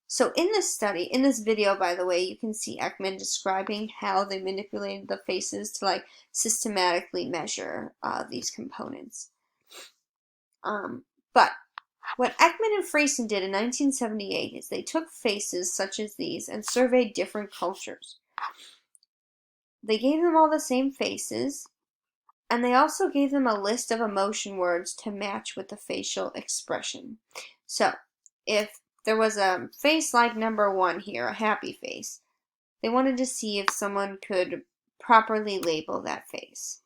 So in this study, in this video, by the way, you can see Ekman describing how they manipulated the faces to systematically measure these components. But what Ekman and Friesen did in 1978 is they took faces such as these and surveyed different cultures. They gave them all the same faces, and they also gave them a list of emotion words to match with the facial expression. So, if there was a face like number 1 here, a happy face, they wanted to see if someone could properly label that face,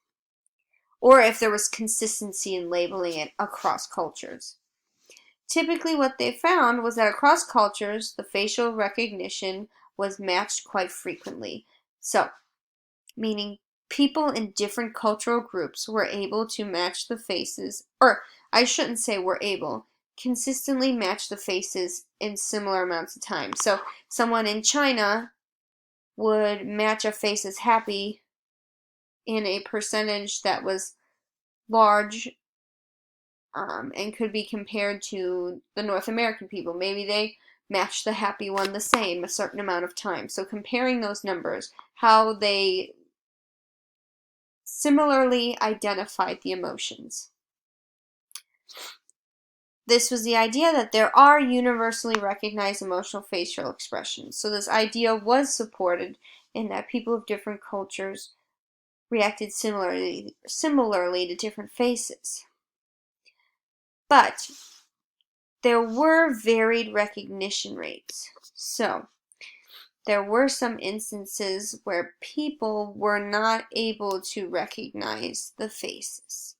or if there was consistency in labeling it across cultures. Typically what they found was that across cultures, the facial recognition was matched quite frequently. So, meaning people in different cultural groups were able to match the faces, or I shouldn't say were able, consistently match the faces in similar amounts of time. So someone in China would match a face as happy in a percentage that was large, and could be compared to the North American people. Maybe they matched the happy one the same a certain amount of time. So comparing those numbers, how they similarly identified the emotions. This was the idea that there are universally recognized emotional facial expressions. So this idea was supported in that people of different cultures reacted similarly to different faces. But there were varied recognition rates. So there were some instances where people were not able to recognize the faces.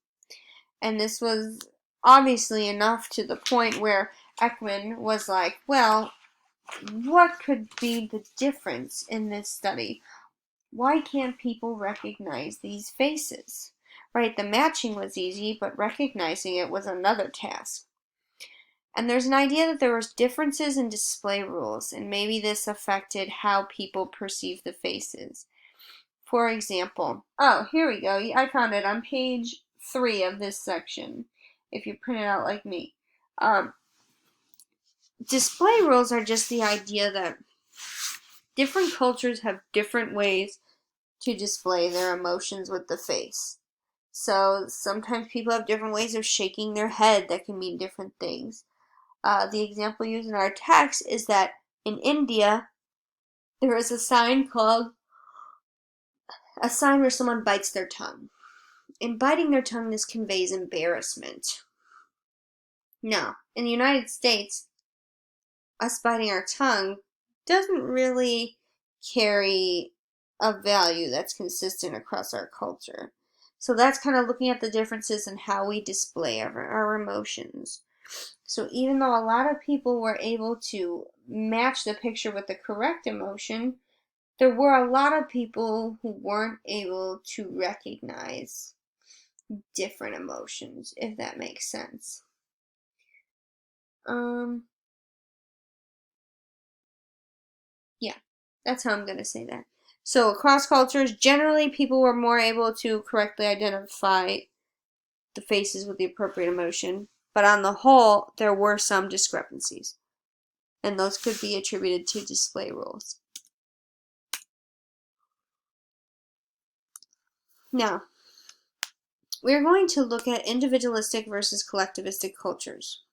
And this was obviously enough to the point where Ekman was like, well, what could be the difference in this study? Why can't people recognize these faces? Right, the matching was easy, but recognizing it was another task. And there's an idea that there was differences in display rules, and maybe this affected how people perceive the faces. For example, oh, here we go. I found it on page 3 of this section, if you print it out like me. Display rules are just the idea that different cultures have different ways to display their emotions with the face. So sometimes people have different ways of shaking their head that can mean different things. The example used in our text is that in India, there is a sign where someone bites their tongue. In biting their tongue, this conveys embarrassment. Now, in the United States, us biting our tongue doesn't really carry a value that's consistent across our culture. So that's kind of looking at the differences in how we display our emotions. So even though a lot of people were able to match the picture with the correct emotion, there were a lot of people who weren't able to recognize different emotions, if that makes sense. Yeah, that's how I'm going to say that. So across cultures, generally people were more able to correctly identify the faces with the appropriate emotion, but on the whole, there were some discrepancies, and those could be attributed to display rules. Now, we're going to look at individualistic versus collectivistic cultures.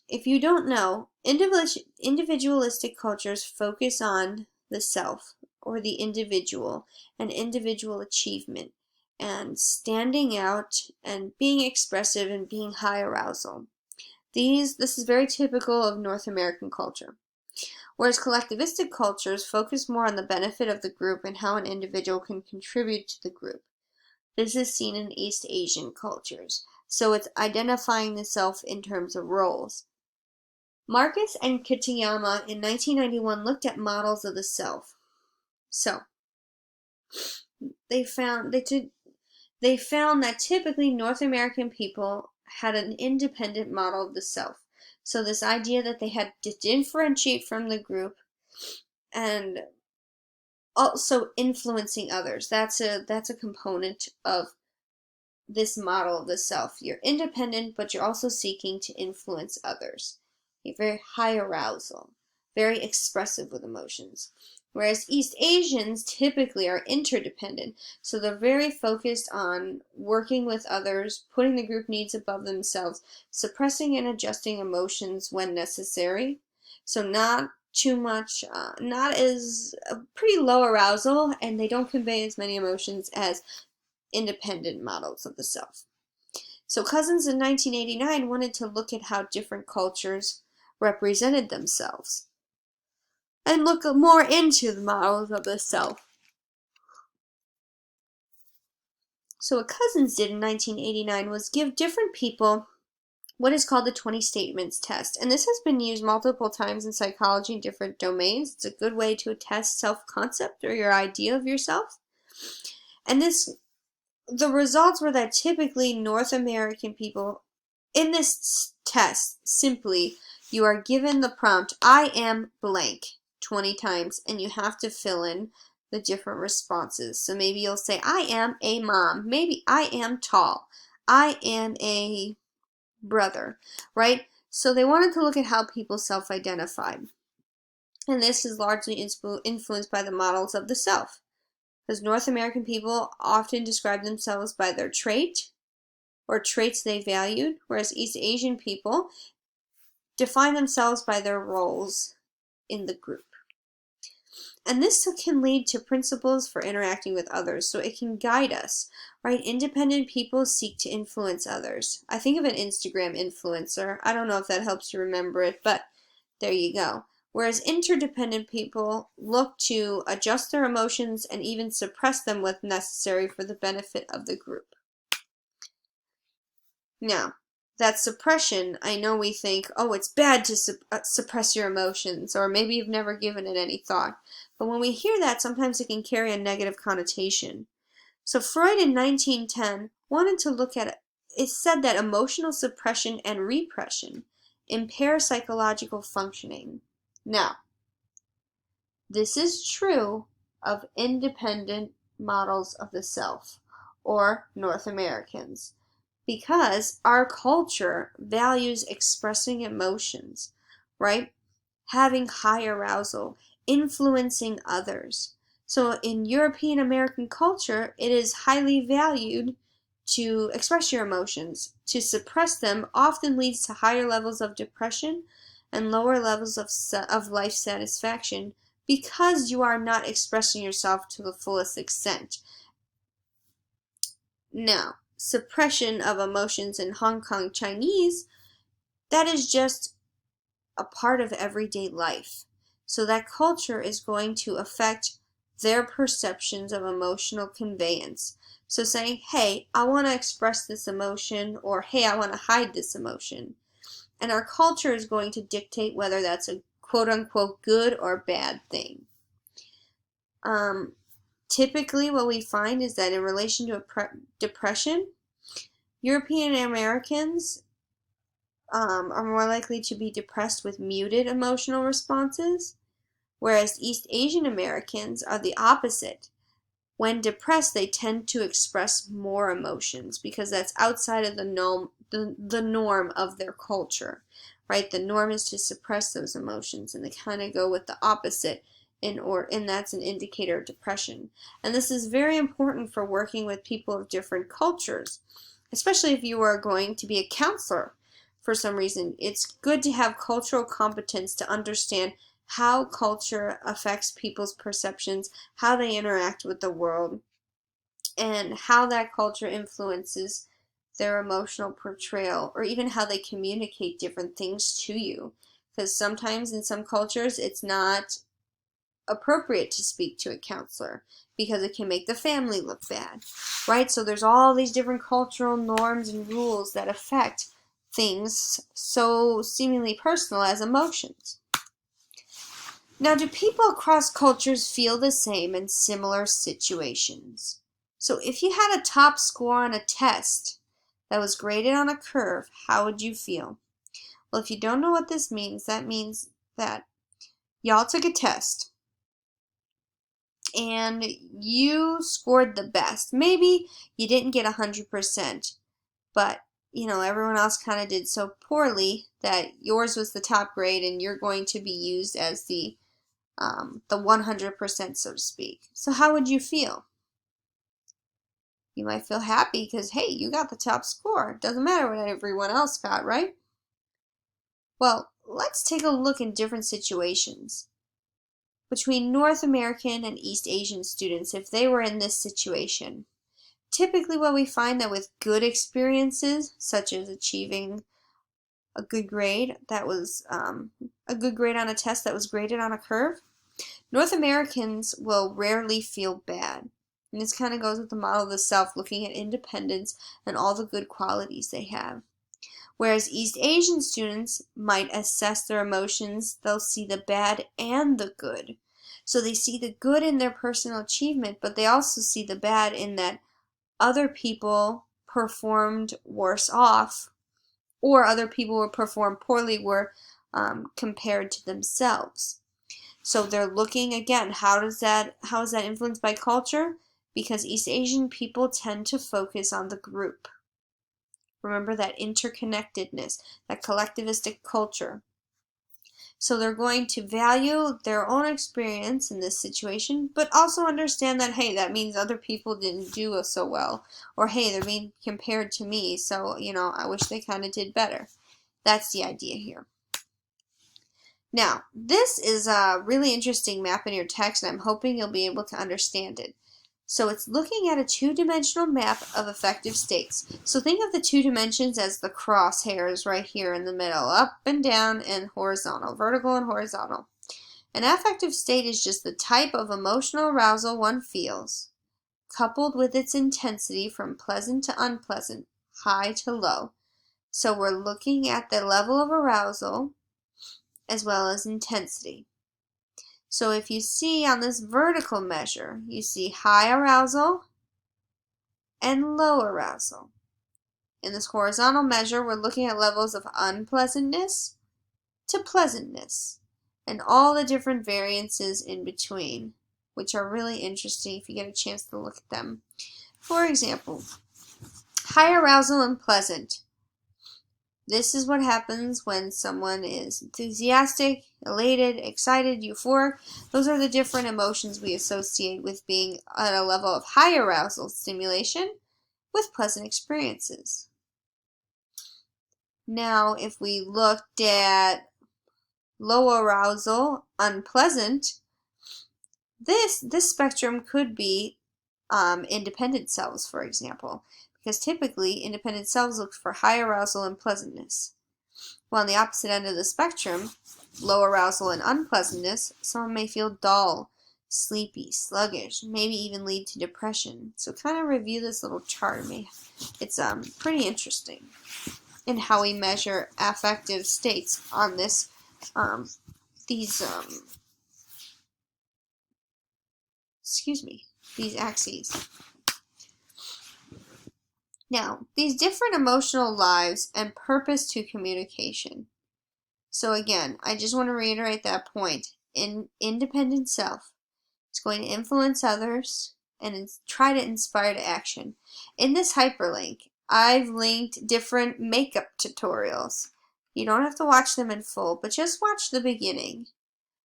If you don't know, individualistic cultures focus on the self, or the individual, and individual achievement, and standing out, and being expressive, and being high arousal. This is very typical of North American culture. Whereas collectivistic cultures focus more on the benefit of the group and how an individual can contribute to the group. This is seen in East Asian cultures, so it's identifying the self in terms of roles. Marcus and Kitayama in 1991 looked at models of the self. So, they found that typically North American people had an independent model of the self. So this idea that they had to differentiate from the group and also influencing others. That's a component of this model of the self. You're independent, but you're also seeking to influence others. A very high arousal. very expressive with emotions. Whereas East Asians typically are interdependent, so they're very focused on working with others, putting the group needs above themselves, suppressing and adjusting emotions when necessary. So not too much, not as pretty low arousal, and they don't convey as many emotions as independent models of the self. So Cousins in 1989 wanted to look at how different cultures represented themselves and look more into the models of the self. So what Cousins did in 1989 was give different people what is called the 20 statements test. And this has been used multiple times in psychology in different domains. It's a good way to test self-concept or your idea of yourself. And the results were that typically North American people, in this test, simply, you are given the prompt, I am blank, 20 times, and you have to fill in the different responses. So maybe you'll say, I am a mom. Maybe I am tall. I am a brother, right? So they wanted to look at how people self-identified. And this is largely influenced by the models of the self. Because North American people often describe themselves by their trait or traits they valued, whereas East Asian people define themselves by their roles in the group. And this can lead to principles for interacting with others, so it can guide us, right? Independent people seek to influence others. I think of an Instagram influencer. I don't know if that helps you remember it, but there you go. Whereas interdependent people look to adjust their emotions and even suppress them when necessary for the benefit of the group. Now, that suppression, I know we think, oh, it's bad to suppress your emotions, or maybe you've never given it any thought. But when we hear that, sometimes it can carry a negative connotation. So Freud in 1910 wanted to look at it. It said that emotional suppression and repression impair psychological functioning. Now, this is true of independent models of the self, or North Americans, because our culture values expressing emotions, right? Having high arousal, influencing others. So in European American culture, it is highly valued to express your emotions. To suppress them often leads to higher levels of depression and lower levels of life satisfaction because you are not expressing yourself to the fullest extent. Now, suppression of emotions in Hong Kong Chinese, that is just a part of everyday life. So that culture is going to affect their perceptions of emotional conveyance. So saying, hey, I want to express this emotion, or hey, I want to hide this emotion. And our culture is going to dictate whether that's a quote-unquote good or bad thing. Typically what we find is that in relation to depression, European Americans are more likely to be depressed with muted emotional responses, whereas East Asian Americans are the opposite. When depressed, they tend to express more emotions because that's outside of the norm of their culture, right? The norm is to suppress those emotions, and they kind of go with the opposite, and that's an indicator of depression. And this is very important for working with people of different cultures, especially if you are going to be a counselor for some reason. It's good to have cultural competence to understand how culture affects people's perceptions, how they interact with the world, and how that culture influences their emotional portrayal, or even how they communicate different things to you. Because sometimes in some cultures it's not appropriate to speak to a counselor because it can make the family look bad, right? So there's all these different cultural norms and rules that affect things so seemingly personal as emotions. Now, do people across cultures feel the same in similar situations? So if you had a top score on a test that was graded on a curve, how would you feel? Well, if you don't know what this means, that means that y'all took a test and you scored the best. Maybe you didn't get 100%, but everyone else kind of did so poorly that yours was the top grade and you're going to be used as the 100%, so to speak. So how would you feel? You might feel happy because, hey, you got the top score. It doesn't matter what everyone else got, right? Well, let's take a look in different situations. Between North American and East Asian students, if they were in this situation, typically what we find that with good experiences, such as achieving a good grade that was a good grade on a test that was graded on a curve, North Americans will rarely feel bad. And this kind of goes with the model of the self, looking at independence and all the good qualities they have. Whereas East Asian students might assess their emotions, they'll see the bad and the good. So they see the good in their personal achievement, but they also see the bad in that other people performed worse off, or other people who performed poorly were compared to themselves. So they're looking again, how is that influenced by culture? Because East Asian people tend to focus on the group. Remember that interconnectedness, that collectivistic culture. So they're going to value their own experience in this situation, but also understand that, hey, that means other people didn't do so well. Or, hey, they're being compared to me, so, I wish they kind of did better. That's the idea here. Now, this is a really interesting map in your text, and I'm hoping you'll be able to understand it. So it's looking at a two-dimensional map of affective states. So think of the two dimensions as the crosshairs right here in the middle, up and down and horizontal, vertical and horizontal. An affective state is just the type of emotional arousal one feels, coupled with its intensity from pleasant to unpleasant, high to low. So we're looking at the level of arousal as well as intensity. So if you see on this vertical measure, you see high arousal and low arousal. In this horizontal measure, we're looking at levels of unpleasantness to pleasantness and all the different variances in between, which are really interesting if you get a chance to look at them. For example, high arousal and pleasant. This is what happens when someone is enthusiastic, elated, excited, euphoric. Those are the different emotions we associate with being at a level of high arousal stimulation with pleasant experiences. Now, if we looked at low arousal, unpleasant, this spectrum could be independent selves, for example, because typically independent selves look for high arousal and pleasantness. While on the opposite end of the spectrum, low arousal and unpleasantness, someone may feel dull, sleepy, sluggish, maybe even lead to depression. So kind of review this little chart. It's pretty interesting in how we measure affective states on these axes. Now, these different emotional lives and purpose to communication. So again, I just want to reiterate that point. Independent self is going to influence others and try to inspire to action. In this hyperlink, I've linked different makeup tutorials. You don't have to watch them in full, but just watch the beginning.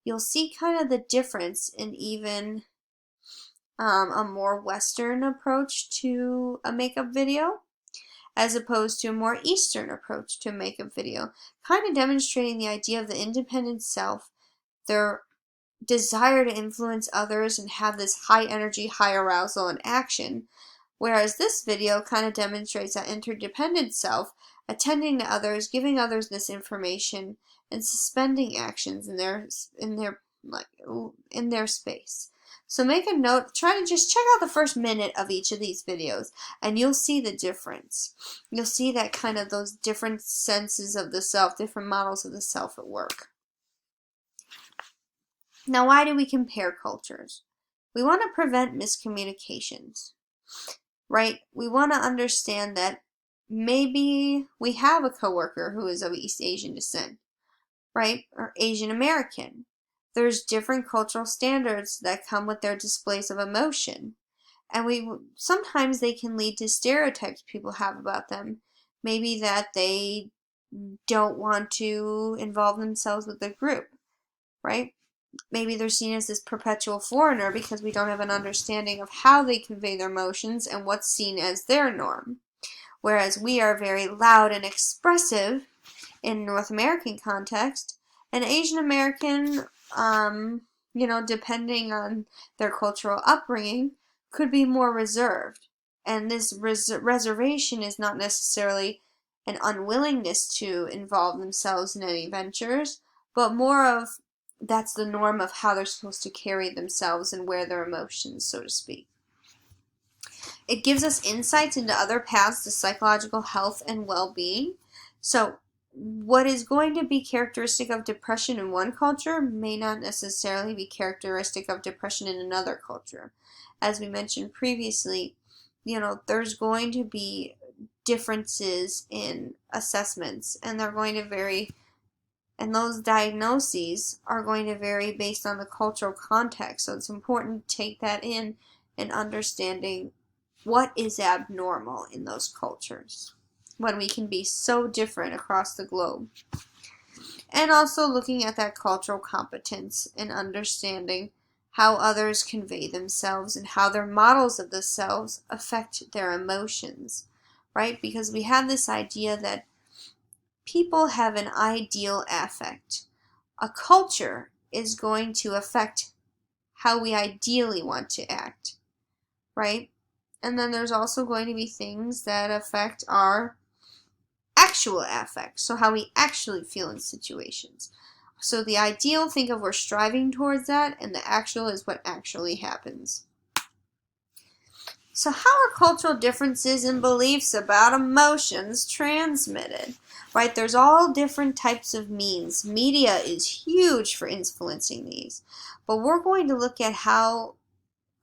You'll see kind of the difference in even a more Western approach to a makeup video as opposed to a more Eastern approach to a makeup video, kind of demonstrating the idea of the independent self, their desire to influence others and have this high energy, high arousal and action, whereas this video kind of demonstrates that interdependent self, attending to others, giving others this information, and suspending actions in their space. So make a note, try to just check out the first minute of each of these videos and you'll see the difference. You'll see that kind of those different senses of the self, different models of the self at work. Now, why do we compare cultures? We want to prevent miscommunications, right? We want to understand that maybe we have a coworker who is of East Asian descent, right? Or Asian American. There's different cultural standards that come with their displays of emotion. And sometimes they can lead to stereotypes people have about them Maybe that they don't want to involve themselves with the group, right? Maybe they're seen as this perpetual foreigner because we don't have an understanding of how they convey their emotions and what's seen as their norm. Whereas we are very loud and expressive in North American context, and Asian American, depending on their cultural upbringing, could be more reserved. And this reservation is not necessarily an unwillingness to involve themselves in any ventures, but more of that's the norm of how they're supposed to carry themselves and wear their emotions, so to speak. It gives us insights into other paths to psychological health and well-being. So what is going to be characteristic of depression in one culture may not necessarily be characteristic of depression in another culture. As we mentioned previously, there's going to be differences in assessments, and they're going to vary, and those diagnoses are going to vary based on the cultural context. So it's important to take that in and understanding what is abnormal in those cultures when we can be so different across the globe. And also looking at that cultural competence and understanding how others convey themselves and how their models of themselves affect their emotions, right? Because we have this idea that people have an ideal affect. A culture is going to affect how we ideally want to act, right? And then there's also going to be things that affect our actual affect, so how we actually feel in situations. So the ideal, think of we're striving towards that, and the actual is what actually happens. So how are cultural differences in beliefs about emotions transmitted? Right, there's all different types of means. Media is huge for influencing these. But we're going to look at how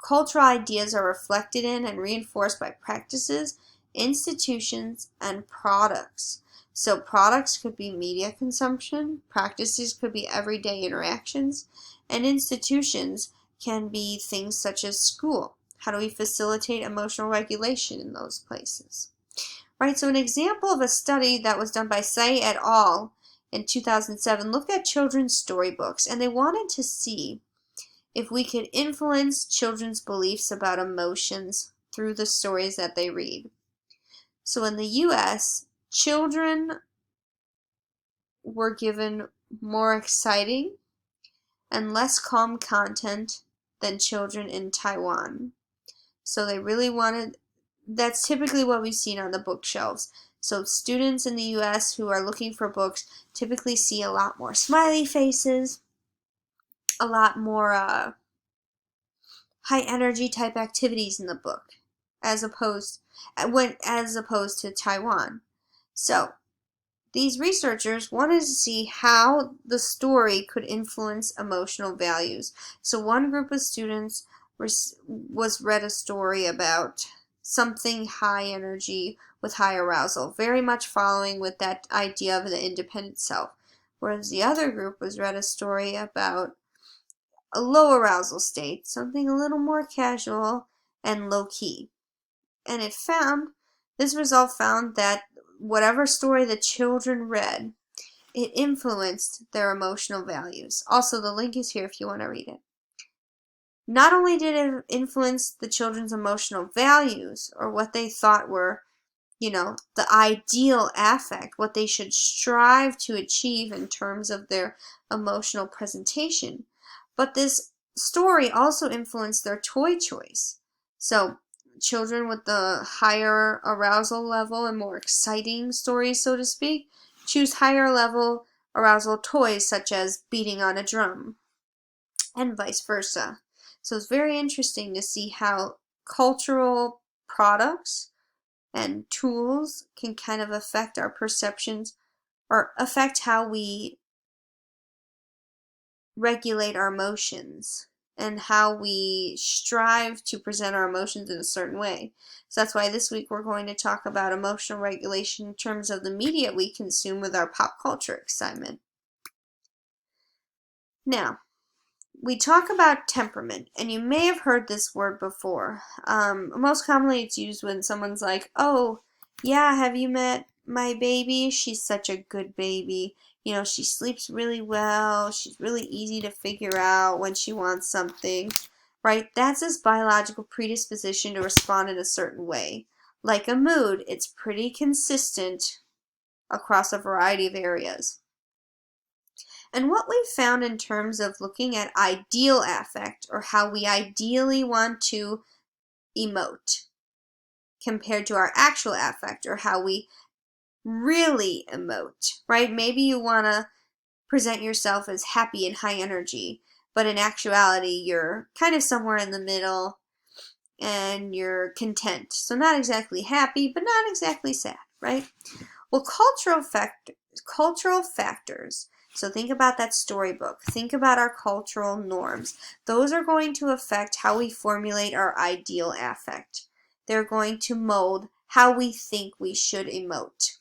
cultural ideas are reflected in and reinforced by practices, institutions, and products. So products could be media consumption, practices could be everyday interactions, and institutions can be things such as school. How do we facilitate emotional regulation in those places? Right, so an example of a study that was done by Say et al. In 2007 looked at children's storybooks, and they wanted to see if we could influence children's beliefs about emotions through the stories that they read. So in the US, children were given more exciting and less calm content than children in Taiwan. So they really wanted, that's typically what we've seen on the bookshelves. So students in the US who are looking for books typically see a lot more smiley faces, a lot more high energy type activities in the book as opposed to Taiwan. So these researchers wanted to see how the story could influence emotional values. So one group of students was read a story about something high energy with high arousal, very much following with that idea of the independent self. Whereas the other group was read a story about a low arousal state, something a little more casual and low-key. And this result found that whatever story the children read, it influenced their emotional values. Also, the link is here if you want to read it. Not only did it influence the children's emotional values, or what they thought were, the ideal affect, what they should strive to achieve in terms of their emotional presentation, but this story also influenced their toy choice. So children with the higher arousal level and more exciting stories, so to speak, choose higher level arousal toys such as beating on a drum, and vice versa. So it's very interesting to see how cultural products and tools can kind of affect our perceptions or affect how we regulate our emotions and how we strive to present our emotions in a certain way. So that's why this week we're going to talk about emotional regulation in terms of the media we consume with our pop culture excitement. Now, we talk about temperament, and you may have heard this word before. Most commonly it's used when someone's like, oh, yeah, have you met my baby, she's such a good baby. You know, she sleeps really well. She's really easy to figure out when she wants something, right? That's this biological predisposition to respond in a certain way. Like a mood, it's pretty consistent across a variety of areas. And what we found in terms of looking at ideal affect, or how we ideally want to emote, compared to our actual affect, or how we really emote, right? Maybe you want to present yourself as happy and high energy, but in actuality, you're kind of somewhere in the middle and you're content. So not exactly happy, but not exactly sad, right? Well, cultural factors. So think about that storybook. Think about our cultural norms. Those are going to affect how we formulate our ideal affect. They're going to mold how we think we should emote.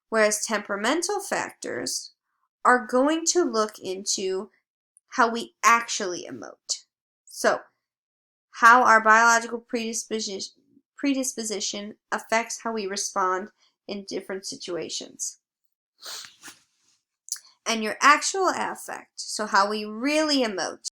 Whereas temperamental factors are going to look into how we actually emote. So, how our biological predisposition affects how we respond in different situations. And your actual affect, so how we really emote,